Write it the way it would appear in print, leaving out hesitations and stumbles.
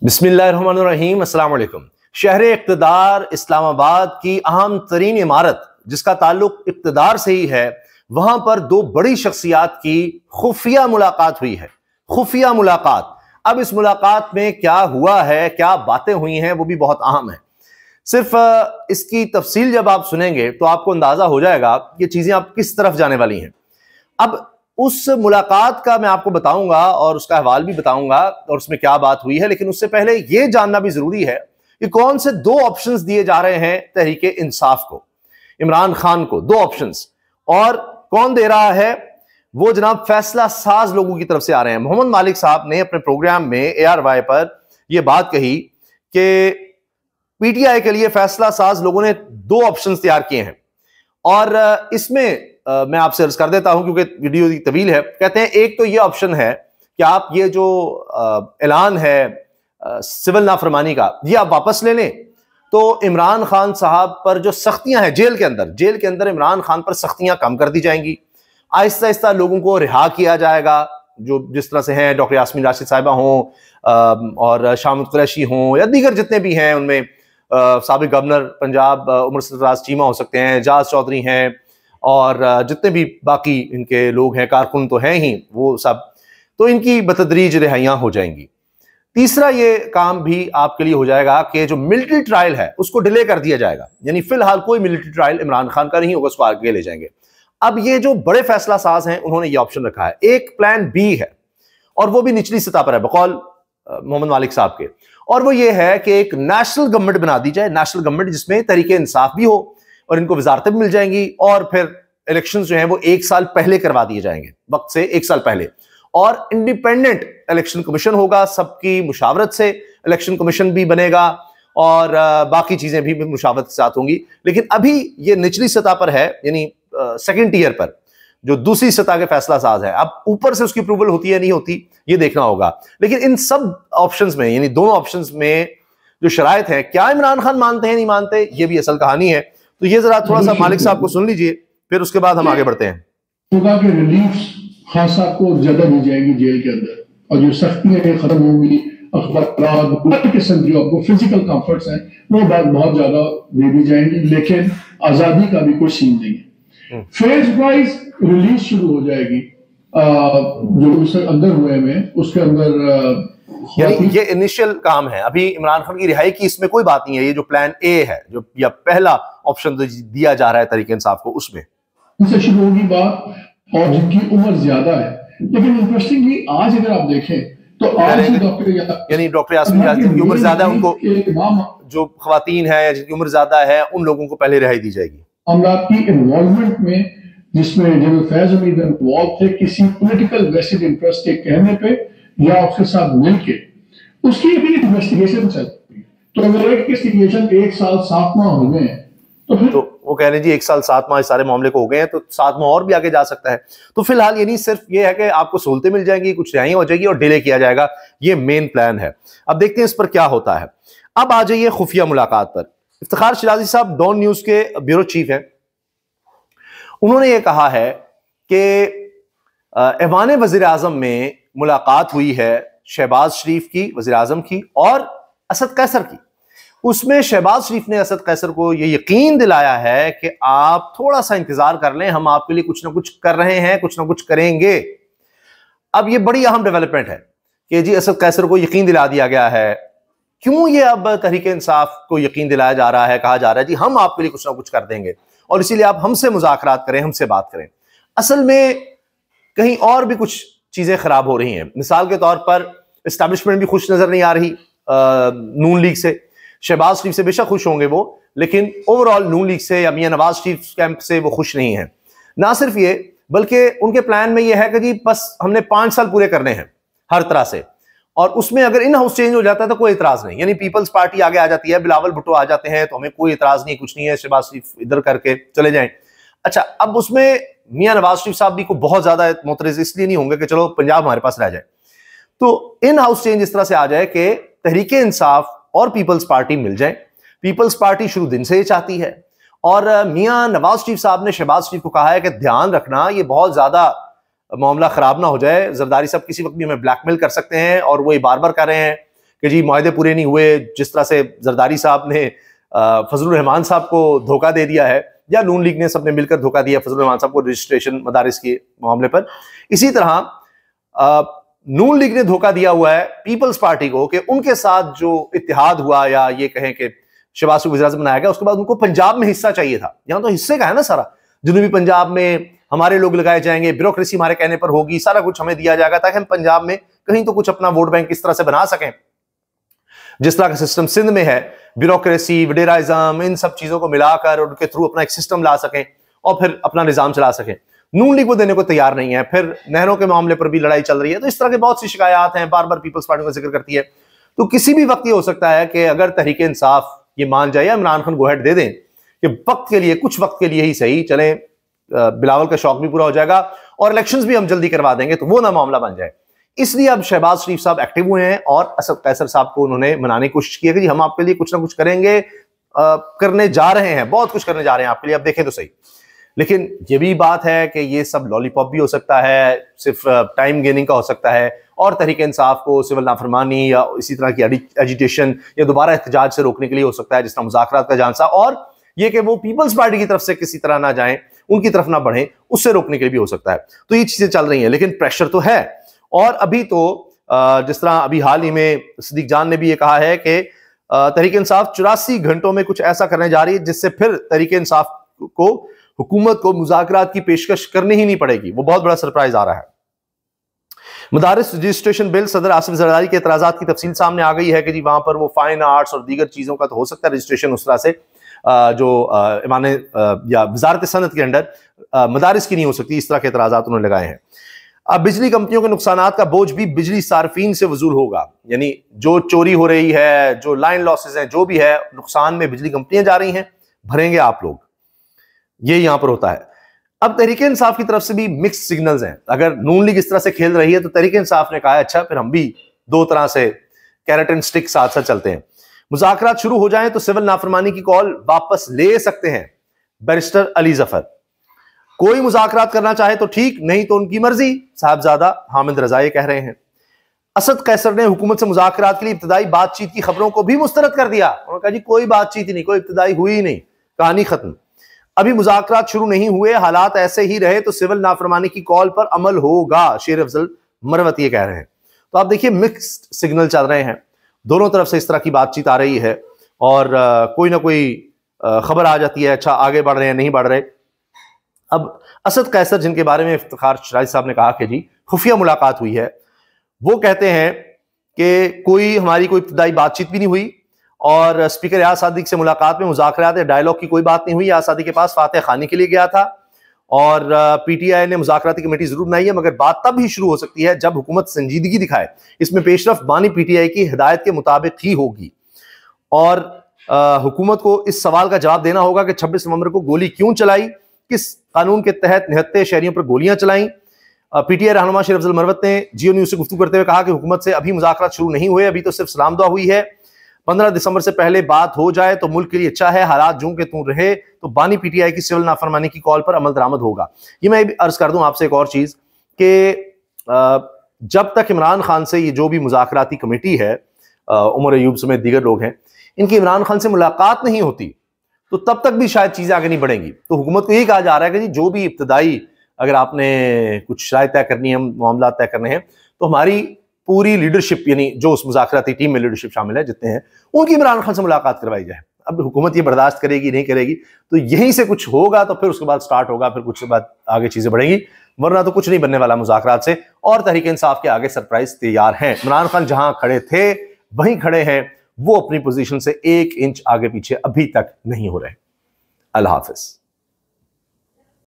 बिस्मिल्लाहिर्रहमानिर्रहीम, अस्सलाम वालेकुम। शहर इक़्तिदार इस्लामाबाद की अहम तरीन इमारत जिसका ताल्लुक इक़्तिदार से ही है, वहां पर दो बड़ी शख्सियात की खुफिया मुलाकात हुई है। खुफिया मुलाकात। अब इस मुलाकात में क्या हुआ है, क्या बातें हुई हैं, वो भी बहुत अहम है। सिर्फ इसकी तफसील जब आप सुनेंगे तो आपको अंदाजा हो जाएगा कि चीजें आप किस तरफ जाने वाली हैं। अब उस मुलाकात का मैं आपको बताऊंगा और उसका अहवाल भी बताऊंगा और उसमें क्या बात हुई है, लेकिन उससे पहले यह जानना भी जरूरी है कि कौन से दो ऑप्शंस दिए जा रहे हैं तहरीके इंसाफ को, इमरान खान को। दो ऑप्शंस, और कौन दे रहा है? वो जनाब फैसला साज लोगों की तरफ से आ रहे हैं। मोहम्मद मालिक साहब ने अपने प्रोग्राम में ARY पर यह बात कही कि PTI के लिए फैसला साज लोगों ने दो ऑप्शंस तैयार किए हैं, और इसमें मैं आपसे अर्ज कर देता हूं क्योंकि वीडियो तवील है। कहते हैं एक तो ये ऑप्शन है कि आप ये जो ऐलान है सिविल नाफरमानी का, ये आप वापस ले लें तो इमरान खान साहब पर जो सख्तियां हैं जेल के अंदर इमरान खान पर सख्तियां कम कर दी जाएंगी। आहिस्ता आहिस्ता लोगों को रिहा किया जाएगा, जो जिस तरह से हैं डॉक्टर यास्मीन राशिद साहिबा हों और शामिद कुरैशी हों या दीगर जितने भी हैं, उनमें साबिक गवर्नर पंजाब उमर सरफराज चीमा हो सकते हैं, जाज चौधरी हैं, और जितने भी बाकी इनके लोग हैं, कारकुन तो हैं ही वो सब, तो इनकी बतदरीज रिहाइयां हो जाएंगी। तीसरा ये काम भी आपके लिए हो जाएगा कि जो मिलिट्री ट्रायल है उसको डिले कर दिया जाएगा, यानी फिलहाल कोई मिलिट्री ट्रायल इमरान खान का नहीं होगा, उसको आगे ले जाएंगे। अब ये जो बड़े फैसला साज हैं उन्होंने ये ऑप्शन रखा है। एक प्लान बी है और वो भी निचली सतह पर है बकौल मोहम्मद मालिक साहब के, और वो ये है कि एक नेशनल गवर्नमेंट बना दी जाए, नेशनल गवर्नमेंट जिसमें तरीके इंसाफ भी हो और इनको वजारतें भी मिल जाएंगी, और फिर इलेक्शंस जो हैं वो 1 साल पहले करवा दिए जाएंगे, वक्त से 1 साल पहले, और इंडिपेंडेंट इलेक्शन कमीशन होगा, सबकी मुशावरत से इलेक्शन कमीशन भी बनेगा और बाकी चीजें भी मुशावरत के साथ होंगी। लेकिन अभी ये निचली सतह पर है, यानी सेकंड ईयर पर जो दूसरी सतह के फैसला साज है। अब ऊपर से उसकी अप्रूवल होती है नहीं होती ये देखना होगा, लेकिन इन सब ऑप्शंस में, यानी दोनों ऑप्शंस में जो शराइत है, क्या इमरान खान मानते हैं नहीं मानते, ये भी असल कहानी है। तो ये जरा थोड़ा सा मालिक साहब को सुन लीजिए, फिर उसके बाद हम आगे बढ़ते हैं। होगा कि रिलीफ खान साहब को ज्यादा दी जाएगी जेल के अंदर, और जो सख्तियां खत्म होंगी, अखबार किस्म की आपको फिजिकल कंफर्ट्स हैं वो बहुत ज्यादा दे दी जाएंगी, लेकिन आजादी का भी कोई सीन नहीं है। फेज वाइज रिलीज शुरू हो जाएगी, जो उसके अंदर हुए में उसके अंदर ये इनिशियल काम है। अभी इमरान खान की रिहाई की इसमें कोई बात नहीं है। ये जो प्लान ए है, जो या पहला ऑप्शन दिया जा रहा है तरीके इंसाफ को, उसमें उनसे शुरू होगी बात, और जिनकी उम्र ज्यादा है। लेकिन इंटरेस्टिंगली आज अगर आप देखें तो आज डॉक्टर यास्मीन राशिद की उम्र ज्यादा है, उनको जो खवातीन है जिनकी उम्र ज्यादा है उन लोगों को पहले रिहाई दी जाएगी। अमलाक की इन्वॉल्वमेंट में, जिसमें जनरल फैज हमीद इन्वॉल्व थे किसी पॉलिटिकल वेस्टेड इंटरेस्ट के कहने पे या उसके साथ मिलके, उसकी भी इन्वेस्टिगेशन चल रही है। तो अगर एक इन्वेस्टिगेशन 1 साल 7 माह हो गए तो फिर वो कह रहे हैं जी 1 साल 7 माह इस सारे मामले को हो गए हैं, तो 7 माह और भी आगे जा सकता है। तो फिलहाल ये नहीं सिर्फ ये है कि आपको सहूलतें मिल जाएंगी, कुछ रिहाई हो जाएगी और डिले किया जाएगा, ये मेन प्लान है। अब देखते हैं इस पर क्या होता है। अब आ जाइए खुफिया मुलाकात पर। इफ्तिखार शिराजी साहब डॉन न्यूज के ब्यूरो चीफ हैं। उन्होंने ये कहा है कि ऐवान वजीर आजम में मुलाकात हुई है शहबाज शरीफ की, वजीर आजम की, और असद कैसर की। उसमें शहबाज शरीफ ने असद कैसर को यह यकीन दिलाया है कि आप थोड़ा सा इंतजार कर लें, हम आपके लिए कुछ ना कुछ कर रहे हैं, कुछ ना कुछ करेंगे। अब यह बड़ी अहम डेवलपमेंट है कि जी असद कैसर को यकीन दिला दिया गया है। क्यों ये अब तहरीक इंसाफ को यकीन दिलाया जा रहा है, कहा जा रहा है जी हम आपके लिए कुछ ना कुछ कर देंगे और इसीलिए आप हमसे मुज़ाकरात करें, हमसे बात करें। असल में कहीं और भी कुछ चीजें खराब हो रही हैं। मिसाल के तौर पर एस्टैब्लिशमेंट भी खुश नजर नहीं आ रही नून लीग से। शहबाज शरीफ से बेशक खुश होंगे वो, लेकिन ओवरऑल नून लीग से या मियां नवाज शरीफ कैंप से वो खुश नहीं है। ना सिर्फ ये, बल्कि उनके प्लान में ये है कि जी बस हमने 5 साल पूरे करने हैं हर तरह से, और उसमें अगर इन हाउस चेंज हो जाता है तो कोई इतराज नहीं, यानी पीपल्स पार्टी आगे आ जाती है, बिलावल भुट्टो आ जाते हैं तो हमें कोई इतराज नहीं, कुछ नहीं है, शहबाज शरीफ इधर करके चले जाएं। अच्छा, अब उसमें मियां नवाज शरीफ साहब भी को बहुत ज्यादा मोतरज इसलिए नहीं होंगे कि चलो पंजाब हमारे पास रह जाए। तो इन हाउस चेंज इस तरह से आ जाए कि तहरीके इंसाफ और पीपल्स पार्टी मिल जाए। पीपल्स पार्टी शुरू दिन से ये चाहती है, और मियां नवाज शरीफ साहब ने शहबाज शरीफ को कहा है कि ध्यान रखना ये बहुत ज्यादा मामला खराब ना हो जाए, जरदारी साहब किसी वक्त भी हमें ब्लैकमेल कर सकते हैं, और वो ये बार बार कर रहे हैं कि जी मुआहदे पूरे नहीं हुए, जिस तरह से जरदारी साहब ने फजलुर रहमान साहब को धोखा दे दिया है, या नून लीग ने सबने मिलकर धोखा दिया फजलुर रहमान साहब को रजिस्ट्रेशन मदारिस के मामले पर, इसी तरह नून लीग ने धोखा दिया हुआ है पीपल्स पार्टी को कि उनके साथ जो इत्तेहाद हुआ, या ये कहें कि शहबाज को वज़ीर-ए-आज़म बनाया गया, उसके बाद उनको पंजाब में हिस्सा चाहिए था। यहां तो हिस्से का है ना सारा, जनूबी पंजाब में हमारे लोग लगाए जाएंगे, ब्यूरोक्रेसी हमारे कहने पर होगी, सारा कुछ हमें दिया जाएगा ताकि हम पंजाब में कहीं तो कुछ अपना वोट बैंक इस तरह से बना सकें जिस तरह का सिस्टम सिंध में है, ब्यूरोक्रेसी, वडेराइज्म, इन सब चीजों को मिलाकर उनके थ्रू अपना एक सिस्टम ला सकें और फिर अपना निजाम चला सकें। नून लीग वो देने को तैयार नहीं है। फिर नहरों के मामले पर भी लड़ाई चल रही है। तो इस तरह के बहुत सी शिकायत हैं, बार बार पीपल्स पार्टी का जिक्र करती है। तो किसी भी वक्त ये हो सकता है कि अगर तहरीक इंसाफ ये मान जाए या इमरान खान गो अहेड दे दें कि वक्त के लिए, कुछ वक्त के लिए ही सही चलें, बिलावल का शौक भी पूरा हो जाएगा और इलेक्शंस भी हम जल्दी करवा देंगे, तो वो ना मामला बन जाए। इसलिए अब शहबाज शरीफ साहब एक्टिव हुए हैं और असद कैसर साहब को उन्होंने मनाने की कोशिश की है कि जी हम आपके लिए कुछ ना कुछ करेंगे, करने जा रहे हैं, बहुत कुछ करने जा रहे हैं आपके लिए, अब देखें तो सही। लेकिन ये भी बात है कि ये सब लॉलीपॉप भी हो सकता है, सिर्फ टाइम गेनिंग का हो सकता है, और तहरीक इंसाफ को सिविल नाफरमानी या इसी तरह की एजिटेशन या दोबारा एहतजाज से रोकने के लिए हो सकता है, जिस तरह मुज़ाकरात का झांसा, और ये कि वो पीपल्स पार्टी की तरफ से किसी तरह ना जाएं, उनकी तरफ ना बढ़ें, उससे रोकने के लिए भी हो सकता है। तो ये चीजें चल रही हैं, लेकिन प्रेशर तो है। और अभी तो जिस तरह अभी हाल ही में सिद्दीक जान ने भी ये कहा है कि तहरीक इंसाफ 84 घंटों में कुछ ऐसा करने जा रही है जिससे फिर तहरीक इंसाफ को, हुकूमत को मुज़ाकरात की पेशकश करनी ही नहीं पड़ेगी। वो बहुत बड़ा सरप्राइज आ रहा है। मदारिस रजिस्ट्रेशन बिल, सदर आसिफ जरदारी के एतराज़ात की तफसील सामने आ गई है कि जी वहां पर वो फाइन आर्ट्स और दीगर चीजों का तो हो सकता है रजिस्ट्रेशन उस तरह से जो ईमान या वजारत सनत के अंडर मदारिस की नहीं हो सकती, इस तरह के एतराज़ात उन्होंने लगाए हैं। अब बिजली कंपनियों के नुकसानात का बोझ भी बिजली सार्फिन से वसूल होगा, यानी जो चोरी हो रही है, जो लाइन लॉसेज हैं, जो भी है नुकसान में बिजली कंपनियां जा रही हैं, भरेंगे आप लोग, ये यहां पर होता है। अब तहरीक इंसाफ की तरफ से भी मिक्स सिग्नल्स हैं। अगर नून लीग इस तरह से खेल रही है तो तहरीक इंसाफ ने कहा अच्छा फिर हम भी दो तरह से कैरेट एंड स्टिक साथ साथ चलते हैं। मुज़ाकरात शुरू हो जाएं तो सिविल नाफरमानी की कॉल वापस ले सकते हैं बैरिस्टर अली जफर। कोई मुज़ाकरात करना चाहे तो ठीक, नहीं तो उनकी मर्जी, साहबजादा हामिद रजा ये कह रहे हैं। असद कैसर ने हुकूमत से मुज़ाकरात के लिए इब्तदाई बातचीत की खबरों को भी मुस्तरद कर दिया। उन्होंने कहा जी कोई बातचीत ही नहीं, कोई इब्तदाई हुई ही नहीं, कहानी खत्म। अभी मुज़ाकरात शुरू नहीं हुए, हालात ऐसे ही रहे तो सिविल नाफरमानी की कॉल पर अमल होगा, शेर अफजल मरवत ये कह रहे हैं। तो आप देखिए मिक्स्ड सिग्नल चल रहे हैं, दोनों तरफ से इस तरह की बातचीत आ रही है और कोई ना कोई खबर आ जाती है, अच्छा आगे बढ़ रहे हैं, नहीं बढ़ रहे। अब असद कैसर जिनके बारे में इफ्तिखार शराजी साहब ने कहा कि जी खुफिया मुलाकात हुई है, वो कहते हैं कि कोई हमारी कोई इब्तदाई बातचीत भी नहीं हुई और स्पीकर याद सादिक से मुलाकात में मुज़ाकरात या डायलॉग की कोई बात नहीं हुई। याद सादिक के पास फातह खानी के लिए गया था और पीटीआई ने मुज़ाकराती कमेटी जरूर बनाई है, मगर बात तब ही शुरू हो सकती है जब हुकूमत संजीदगी दिखाए। इसमें पेशरफ बानी पीटीआई की हिदायत के मुताबिक ही होगी और हुकूमत को इस सवाल का जवाब देना होगा कि 26 नवंबर को गोली क्यों चलाई, किस कानून के तहत निहत्ते शहरियों पर गोलियां चलाई। पीटीआई रहनुमा शेर अफजल मरवत ने जियो न्यूज से गुफ्तगू करते हुए कहा कि हुकूमत से अभी मुज़ाकरात शुरू नहीं हुए, अभी तो सिर्फ सलाम दुआ हुई है। 15 दिसंबर से पहले बात हो जाए तो मुल्क के लिए अच्छा है, हालात जूं के तूं रहे तो बानी पीटीआई की सिविल नाफरमानी की कॉल पर अमल दरामद होगा। ये मैं अर्ज कर दूं आपसे एक और चीज कि जब तक इमरान खान से ये जो भी मुज़ाकराती कमेटी है, उमर अयूब समेत दीगर लोग हैं, इनकी इमरान खान से मुलाकात नहीं होती तो तब तक भी शायद चीजें आगे नहीं बढ़ेंगी। तो हुकूमत को यही कहा जा रहा है कि जी जो भी इब्तदाई अगर आपने कुछ शराइत तय करनी है, मामला तय करने हैं, तो हमारी पूरी लीडरशिप यानी जो उस मुज़ाकराती टीम में लीडरशिप शामिल है जितने हैं, उनकी इमरान खान से मुलाकात करवाई जाए। अब हुकूमत ये बर्दाश्त करेगी नहीं करेगी, तो यहीं से कुछ होगा तो फिर उसके बाद स्टार्ट होगा, फिर कुछ बाद आगे चीजें बढ़ेंगी, वरना तो कुछ नहीं बनने वाला मुज़ाकरात से। और तहरीक इंसाफ के आगे सरप्राइज तैयार हैं। इमरान खान जहां खड़े थे वहीं खड़े हैं, वो अपनी पोजीशन से 1 इंच आगे पीछे अभी तक नहीं हो रहे। अल्लाह हाफिज।